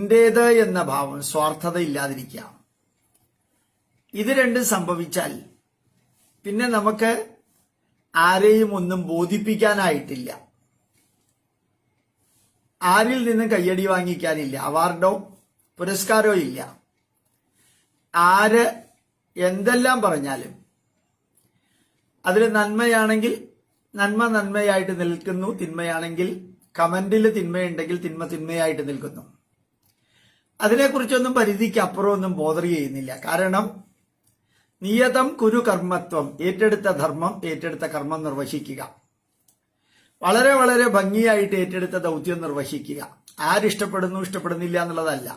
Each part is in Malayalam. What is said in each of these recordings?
എന്റേത് എന്ന ഭാവം, സ്വാർത്ഥത ഇല്ലാതിരിക്കുക. ഇത് രണ്ടും സംഭവിച്ചാൽ പിന്നെ നമുക്ക് ആരെയും ഒന്നും ബോധിപ്പിക്കാനായിട്ടില്ല, ആരിൽ നിന്നും കയ്യടി വാങ്ങിക്കാനില്ല, അവാർഡോ പുരസ്കാരമോ ഇല്ല. ആര് എന്തെല്ലാം പറഞ്ഞാലും അതിൽ നന്മയാണെങ്കിൽ നന്മ നന്മയായിട്ട് നിൽക്കുന്നു, തിന്മയാണെങ്കിൽ കമന്റിൽ തിന്മയുണ്ടെങ്കിൽ തിന്മ തിന്മയായിട്ട് നിൽക്കുന്നു. അതിനെക്കുറിച്ചൊന്നും പരിധിക്ക് അപ്പുറമൊന്നും ബോധർ ചെയ്യുന്നില്ല. കാരണം നിയതം കുരു കർമ്മത്വം, ഏറ്റെടുത്ത ധർമ്മം ഏറ്റെടുത്ത കർമ്മം നിർവഹിക്കുക, വളരെ വളരെ ഭംഗിയായിട്ട് ഏറ്റെടുത്ത ദൗത്യം നിർവഹിക്കുക. ആരിഷ്ടപ്പെടുന്നു ഇഷ്ടപ്പെടുന്നില്ല എന്നുള്ളതല്ല.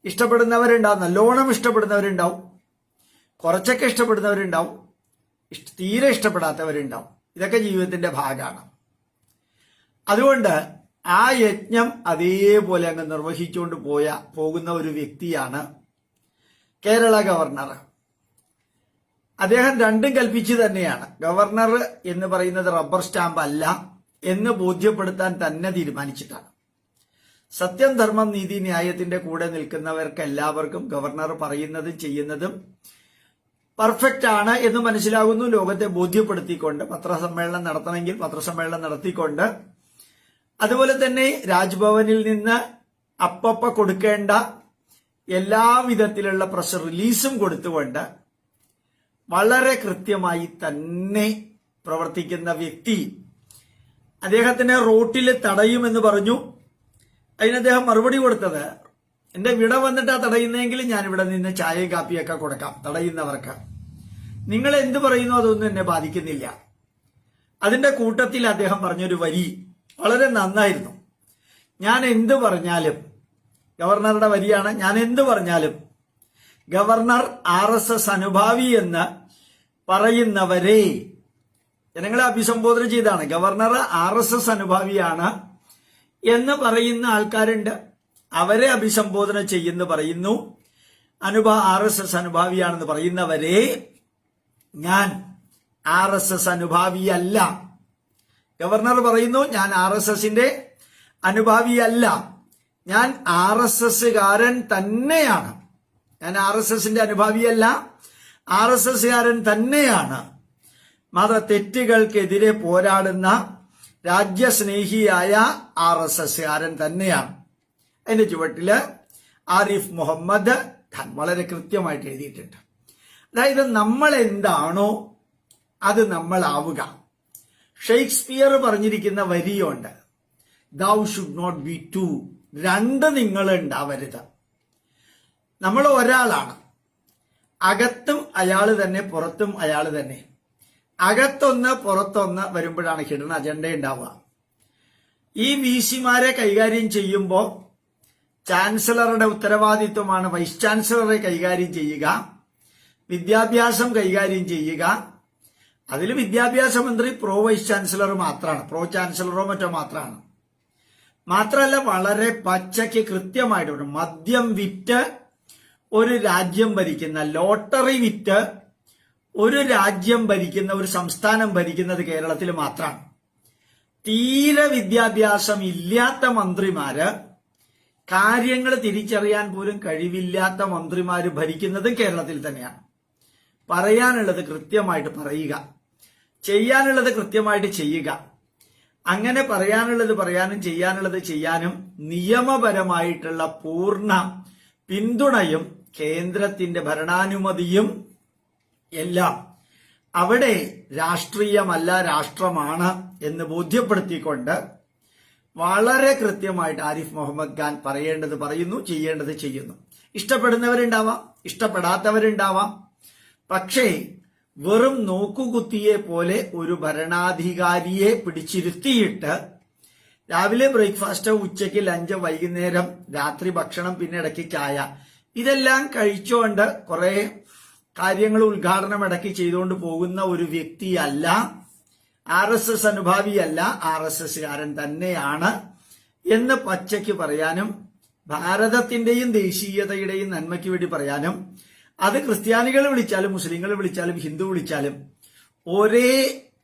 ഇഷ്ടപ്പെടുന്നവരുണ്ടാവും, നല്ലോണം ഇഷ്ടപ്പെടുന്നവരുണ്ടാവും, കുറച്ചൊക്കെ ഇഷ്ടപ്പെടുന്നവരുണ്ടാവും, തീരെ ഇഷ്ടപ്പെടാത്തവരുണ്ടാവും. ഇതൊക്കെ ജീവിതത്തിന്റെ ഭാഗമാണ്. അതുകൊണ്ട് ആ യജ്ഞം അതേപോലെ അങ്ങ് നിർവഹിച്ചുകൊണ്ട് പോകുന്ന ഒരു വ്യക്തിയാണ് കേരള ഗവർണർ. അദ്ദേഹം രണ്ടും കൽപ്പിച്ചു തന്നെയാണ്. ഗവർണർ എന്ന് പറയുന്നത് റബ്ബർ സ്റ്റാമ്പ് അല്ല എന്ന് ബോധ്യപ്പെടുത്താൻ തന്നെ തീരുമാനിച്ചിട്ടാണ്. സത്യം, ധർമ്മം, നീതി, ന്യായത്തിന്റെ കൂടെ നിൽക്കുന്നവർക്ക് എല്ലാവർക്കും ഗവർണർ പറയുന്നതും ചെയ്യുന്നതും പെർഫെക്റ്റ് ആണ് എന്ന് മനസ്സിലാകുന്നു. ലോകത്തെ ബോധ്യപ്പെടുത്തിക്കൊണ്ട് പത്രസമ്മേളനം നടത്തണമെങ്കിൽ പത്രസമ്മേളനം നടത്തിക്കൊണ്ട്, അതുപോലെ തന്നെ രാജ്ഭവനിൽ നിന്ന് അപ്പപ്പ കൊടുക്കേണ്ട എല്ലാവിധത്തിലുള്ള പ്രസ് റിലീസും കൊടുത്തുകൊണ്ട് വളരെ കൃത്യമായി തന്നെ പ്രവർത്തിക്കുന്ന വ്യക്തി. അദ്ദേഹത്തിനെ റോട്ടിൽ തടയുമെന്ന് പറഞ്ഞു. അതിന് അദ്ദേഹം മറുപടി കൊടുത്തത്, എന്റെ വിട വന്നിട്ടാ തടയുന്നതെങ്കിൽ ഞാൻ ഇവിടെ നിന്ന് ചായയും കാപ്പിയൊക്കെ കൊടുക്കാം തടയുന്നവർക്ക്. നിങ്ങൾ എന്ത് പറയുന്നു അതൊന്നും എന്നെ ബാധിക്കുന്നില്ല. അതിന്റെ കൂട്ടത്തിൽ അദ്ദേഹം പറഞ്ഞൊരു വരി വളരെ നന്നായിരുന്നു. ഞാൻ എന്ത് പറഞ്ഞാലും, ഗവർണറുടെ വരിയാണ്, ഞാൻ എന്ത് പറഞ്ഞാലും ഗവർണർ RSS അനുഭാവി എന്ന് പറയുന്നവരെ, ജനങ്ങളെ അഭിസംബോധന ചെയ്താണ്. ഗവർണർ RSS അനുഭാവിയാണ് എന്ന് ആൾക്കാരുണ്ട്, അവരെ അഭിസംബോധന ചെയ്യുന്നു പറയുന്നു. RSS അനുഭാവിയാണെന്ന് പറയുന്നവരെ ഞാൻ RSS അനുഭാവിയല്ല. ഗവർണർ പറയുന്നു ഞാൻ RSSന്റെ അനുഭാവിയല്ല, ഞാൻ RSSകാരൻ തന്നെയാണ്. ഞാൻ RSSന്റെ അനുഭാവിയല്ല, RSSകാരൻ തന്നെയാണ്. മത തെറ്റുകൾക്കെതിരെ പോരാടുന്ന രാജ്യസ്നേഹിയായ RSSകാരൻ തന്നെയാണ്. അതിന്റെ ചുവട്ടില് ആരിഫ് മുഹമ്മദ് ഖാൻ വളരെ കൃത്യമായിട്ട് എഴുതിയിട്ടുണ്ട്. അതായത് നമ്മൾ എന്താണോ അത് നമ്മളാവുക. ഷേക്സ്പിയർ പറഞ്ഞിരിക്കുന്ന വരിയുണ്ട്, thou should not be two, രണ്ട് നിങ്ങൾ ഉണ്ടാവരുത്. നമ്മൾ ഒരാളാണ്, അകത്തും അയാള് തന്നെ പുറത്തും അയാള് തന്നെ. അകത്തൊന്ന് പുറത്തൊന്ന് വരുമ്പോഴാണ് ഹിഡൻ അജണ്ട ഉണ്ടാവുക. ഈ VCമാരെ കൈകാര്യം ചെയ്യുമ്പോൾ ചാൻസലറുടെ ഉത്തരവാദിത്വമാണ് വൈസ് ചാൻസലറെ കൈകാര്യം ചെയ്യുക, വിദ്യാഭ്യാസം കൈകാര്യം ചെയ്യുക. അതിൽ വിദ്യാഭ്യാസ മന്ത്രി പ്രോ വൈസ് ചാൻസലർ മാത്രമാണ്, പ്രോ ചാൻസലറോ മറ്റോ മാത്രമാണ്. മാത്രമല്ല വളരെ പച്ചയ്ക്ക് കൃത്യമായിട്ട് മദ്യം വിറ്റ് ഒരു രാജ്യം ഭരിക്കുന്ന, ലോട്ടറി വിറ്റ് ഒരു രാജ്യം ഭരിക്കുന്ന, ഒരു സംസ്ഥാനം ഭരിക്കുന്നത് കേരളത്തിൽ മാത്രമാണ്. തീരെ വിദ്യാഭ്യാസം ഇല്ലാത്ത മന്ത്രിമാര്, കാര്യങ്ങൾ തിരിച്ചറിയാൻ പോലും കഴിവില്ലാത്ത മന്ത്രിമാര് ഭരിക്കുന്നതും കേരളത്തിൽ തന്നെയാണ്. പറയാനുള്ളത് കൃത്യമായിട്ട് പറയുക, ചെയ്യാനുള്ളത് കൃത്യമായിട്ട് ചെയ്യുക. അങ്ങനെ പറയാനുള്ളത് പറയാനും ചെയ്യാനുള്ളത് ചെയ്യാനും നിയമപരമായിട്ടുള്ള പൂർണ്ണ പിന്തുണയും കേന്ദ്രത്തിന്റെ ഭരണാനുമതിയും എല്ലാം. അവിടെ രാഷ്ട്രീയമല്ല രാഷ്ട്രമാണ് എന്ന് ബോധ്യപ്പെടുത്തിക്കൊണ്ട് വളരെ കൃത്യമായിട്ട് ആരിഫ് മുഹമ്മദ് ഖാൻ പറയേണ്ടത് പറയുന്നു, ചെയ്യേണ്ടത് ചെയ്യുന്നു. ഇഷ്ടപ്പെടുന്നവരുണ്ടാവാം, ഇഷ്ടപ്പെടാത്തവരുണ്ടാവാം. പക്ഷേ വെറും നോക്കുകുത്തിയെ പോലെ ഒരു ഭരണാധികാരിയെ പിടിച്ചിരുത്തിയിട്ട് രാവിലെ ബ്രേക്ക്ഫാസ്റ്റ്, ഉച്ചയ്ക്ക് ലഞ്ച്, വൈകുന്നേരം രാത്രി ഭക്ഷണം, പിന്നെ ഇടയ്ക്ക് ചായ, ഇതെല്ലാം കഴിച്ചുകൊണ്ട് കുറെ കാര്യങ്ങൾ ഉദ്ഘാടനം ഇടയ്ക്ക് ചെയ്തുകൊണ്ട് പോകുന്ന ഒരു വ്യക്തിയല്ല, RSS അനുഭാവിയല്ല, RSSകാരൻ തന്നെയാണ് എന്ന് പച്ചയ്ക്ക് പറയാനും ഭാരതത്തിന്റെയും ദേശീയതയുടെയും നന്മയ്ക്ക് വേണ്ടി പറയാനും, അത് ക്രിസ്ത്യാനികൾ വിളിച്ചാലും മുസ്ലിങ്ങൾ വിളിച്ചാലും ഹിന്ദു വിളിച്ചാലും ഒരേ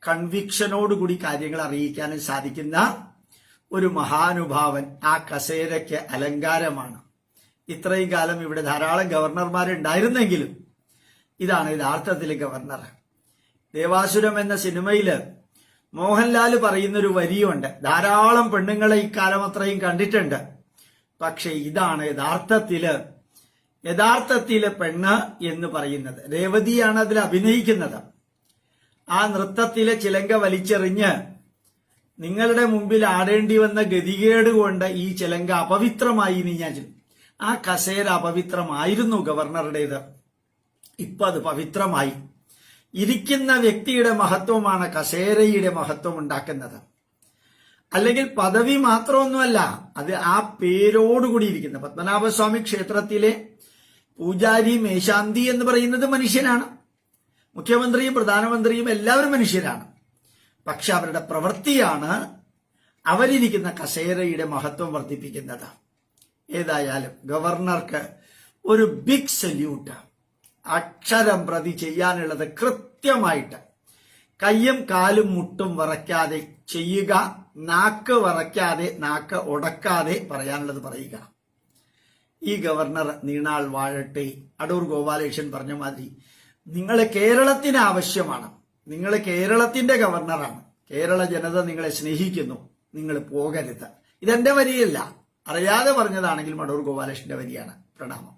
കൺവിക്ഷനോടുകൂടി കാര്യങ്ങൾ അറിയിക്കാനും സാധിക്കുന്ന ഒരു മഹാനുഭാവൻ ആ കസേരയ്ക്ക് അലങ്കാരമാണ്. ഇത്രയും കാലം ഇവിടെ ധാരാളം ഗവർണർമാരുണ്ടായിരുന്നെങ്കിലും ഇതാണ് യഥാർത്ഥത്തിൽ ഗവർണർ. ദേവാസുരം എന്ന സിനിമയില് മോഹൻലാൽ പറയുന്നൊരു വരിയുണ്ട്, ധാരാളം പെണ്ണുങ്ങളെ ഇക്കാലം അത്രയും കണ്ടിട്ടുണ്ട്, പക്ഷെ ഇതാണ് യഥാർത്ഥത്തില് പെണ്ണ് എന്ന് പറയുന്നത്. രേവതിയാണ് അതിൽ അഭിനയിക്കുന്നത്. ആ നൃത്തത്തിലെ ചിലങ്ക വലിച്ചെറിഞ്ഞ് നിങ്ങളുടെ മുമ്പിൽ ആടേണ്ടി വന്ന ഗതികേട് കൊണ്ട് ഈ ചിലങ്ക അപവിത്രമായി ഞാൻ ആ കസേര അപവിത്രമായിരുന്നു ഗവർണറുടേത്. ഇപ്പൊ അത് പവിത്രമായി. ഇരിക്കുന്ന വ്യക്തിയുടെ മഹത്വമാണ് കസേരയുടെ മഹത്വം ഉണ്ടാക്കുന്നത്. അല്ലെങ്കിൽ പദവി മാത്രമൊന്നുമല്ല, അത് ആ പേരോടുകൂടി ഇരിക്കുന്ന പത്മനാഭസ്വാമി ക്ഷേത്രത്തിലെ പൂജാരി മേശാന്തി എന്ന് പറയുന്നത് മനുഷ്യനാണ്. മുഖ്യമന്ത്രിയും പ്രധാനമന്ത്രിയും എല്ലാവരും മനുഷ്യരാണ്. പക്ഷെ അവരുടെ പ്രവൃത്തിയാണ് അവരിരിക്കുന്ന കസേരയുടെ മഹത്വം വർദ്ധിപ്പിക്കുന്നത്. ഏതായാലും ഗവർണർക്ക് ഒരു ബിഗ് സല്യൂട്ട്. അക്ഷരം പ്രതി ചെയ്യാനുള്ളത് കൃത്യമായിട്ട് കയ്യും കാലും മുട്ടും വിറയ്ക്കാതെ ചെയ്യുക, നാക്ക് വിറയ്ക്കാതെ നാക്ക് ഉടക്കാതെ പറയാനുള്ളത് പറയുക. ഈ ഗവർണർ നീണാൾ വാഴട്ടെ. അടൂർ ഗോപാലകൃഷ്ണൻ പറഞ്ഞ മാതിരി നിങ്ങൾ കേരളത്തിന് ആവശ്യമാണ്. നിങ്ങൾ കേരളത്തിന്റെ ഗവർണറാണ്. കേരള ജനത നിങ്ങളെ സ്നേഹിക്കുന്നു. നിങ്ങൾ പോകരുത്. ഇതെന്റെ വരിയല്ല, അറിയാതെ പറഞ്ഞതാണെങ്കിലും അടൂർ ഗോപാലകൃഷ്ണന്റെ വരിയാണ്. പ്രണാമം.